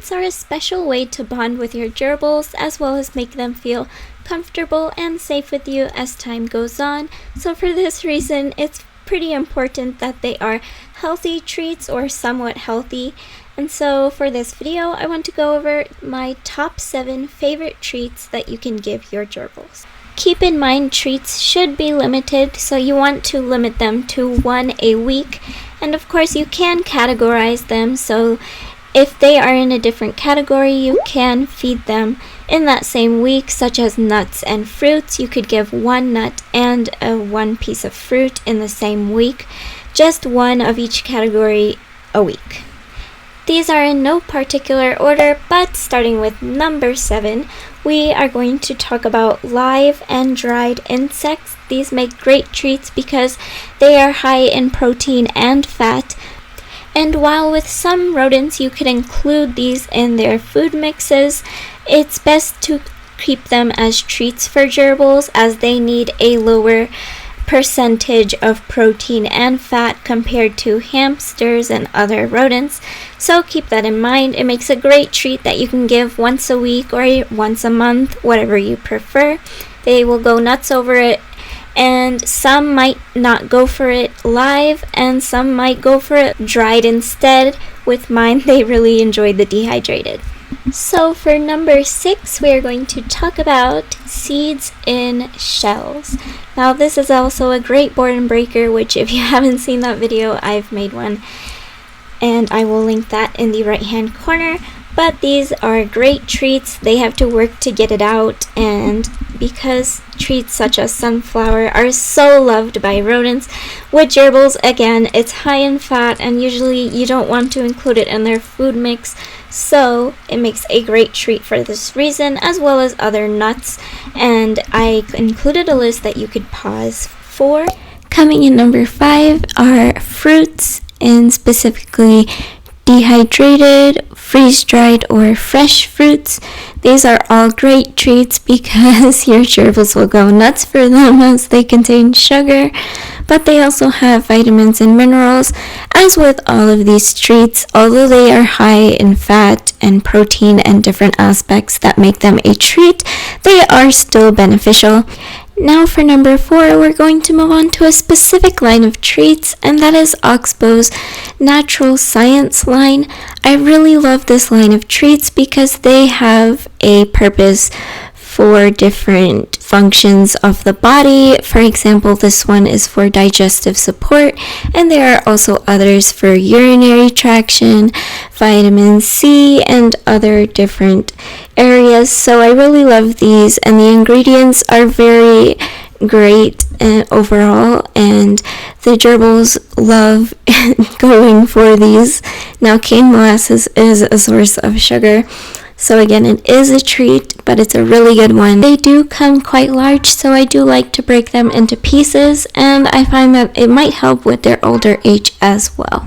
treats are a special way to bond with your gerbils as well as make them feel comfortable and safe with you as time goes on. So for this reason, it's pretty important that they are healthy treats or somewhat healthy. And so for this video, I want to go over my top 7 favorite treats that you can give your gerbils. Keep in mind treats should be limited, so you want to limit them to 1 a week. And of course you can categorize them, so if they are in a different category, you can feed them in that same week, such as nuts and fruits. You could give 1 nut and 1 piece of fruit in the same week, just 1 of each category a week. These are in no particular order, but starting with number 7, we are going to talk about live and dried insects. These make great treats because they are high in protein and fat. And while with some rodents you could include these in their food mixes, it's best to keep them as treats for gerbils as they need a lower percentage of protein and fat compared to hamsters and other rodents. So keep that in mind. It makes a great treat that you can give once a week or once a month, whatever you prefer. They will go nuts over it, and some might not go for it live and some might go for it dried instead. With mine, they really enjoyed the dehydrated. So for number 6, we are going to talk about seeds in shells. Now this is also a great boredom breaker, which if you haven't seen that video, I've made one and I will link that in the right hand corner. But these are great treats. They have to work to get it out, and because treats such as sunflower are so loved by rodents, with gerbils, again, it's high in fat and usually you don't want to include it in their food mix, so it makes a great treat for this reason, as well as other nuts. And I included a list that you could pause for. Coming in number 5 are fruits, and specifically dehydrated, freeze-dried, or fresh fruits. These are all great treats because your gerbils will go nuts for them as they contain sugar, but they also have vitamins and minerals. As with all of these treats, although they are high in fat and protein and different aspects that make them a treat, they are still beneficial. Now for number 4, we're going to move on to a specific line of treats, and that is Oxbow's Natural Science line. I really love this line of treats because they have a purpose for different functions of the body. For example, this one is for digestive support, and there are also others for urinary traction, vitamin C, and other different areas. So I really love these, and the ingredients are very great overall, and the gerbils love going for these. Now, cane molasses is a source of sugar, so again, it is a treat, but it's a really good one. They do come quite large, so I do like to break them into pieces, and I find that it might help with their older age as well.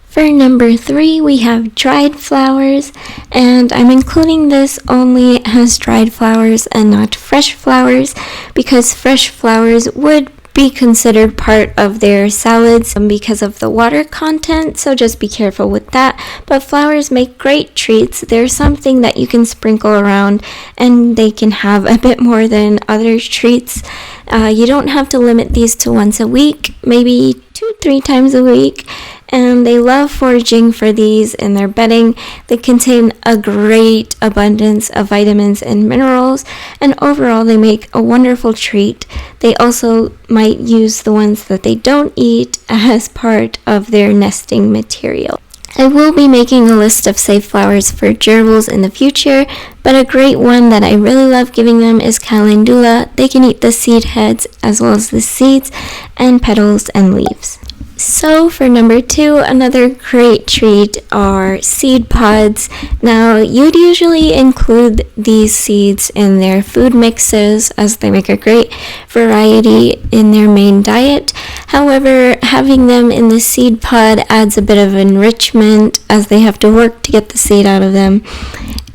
For number 3, we have dried flowers, and I'm including this only as dried flowers and not fresh flowers because fresh flowers would be considered part of their salads because of the water content, so just be careful with that. But flowers make great treats. They're something that you can sprinkle around and they can have a bit more than other treats. You don't have to limit these to once a week, maybe 2-3 times a week. And they love foraging for these in their bedding. They contain a great abundance of vitamins and minerals, and overall they make a wonderful treat. They also might use the ones that they don't eat as part of their nesting material. I will be making a list of safe flowers for gerbils in the future, but a great one that I really love giving them is calendula. They can eat the seed heads as well as the seeds and petals and leaves. So for number 2, another great treat are seed pods. Now, you'd usually include these seeds in their food mixes as they make a great variety in their main diet. However, having them in the seed pod adds a bit of enrichment as they have to work to get the seed out of them.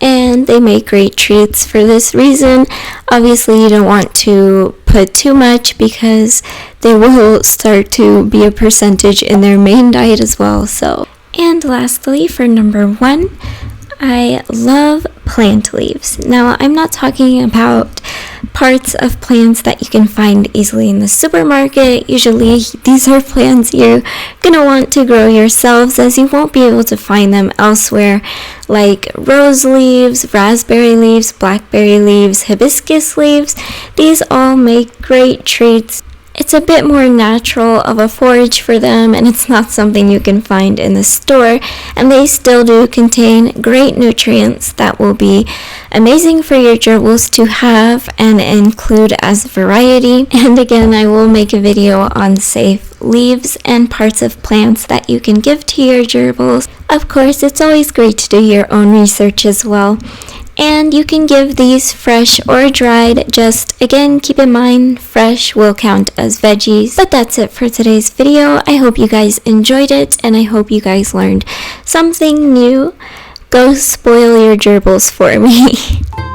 And they make great treats for this reason. Obviously, you don't want to put too much because they will start to be a percentage in their main diet as well. And lastly, for number 1, I love plant leaves. Now, I'm not talking about parts of plants that you can find easily in the supermarket. Usually, these are plants you're gonna want to grow yourselves, as you won't be able to find them elsewhere, like rose leaves, raspberry leaves, blackberry leaves, hibiscus leaves. These all make great treats. It's a bit more natural of a forage for them, and it's not something you can find in the store, and they still do contain great nutrients that will be amazing for your gerbils to have and include as variety. And again, I will make a video on safe leaves and parts of plants that you can give to your gerbils. Of course, it's always great to do your own research as well. And you can give these fresh or dried. Just again, keep in mind fresh will count as veggies. But that's it for today's video. I hope you guys enjoyed it, and I hope you guys learned something new. Go spoil your gerbils for me.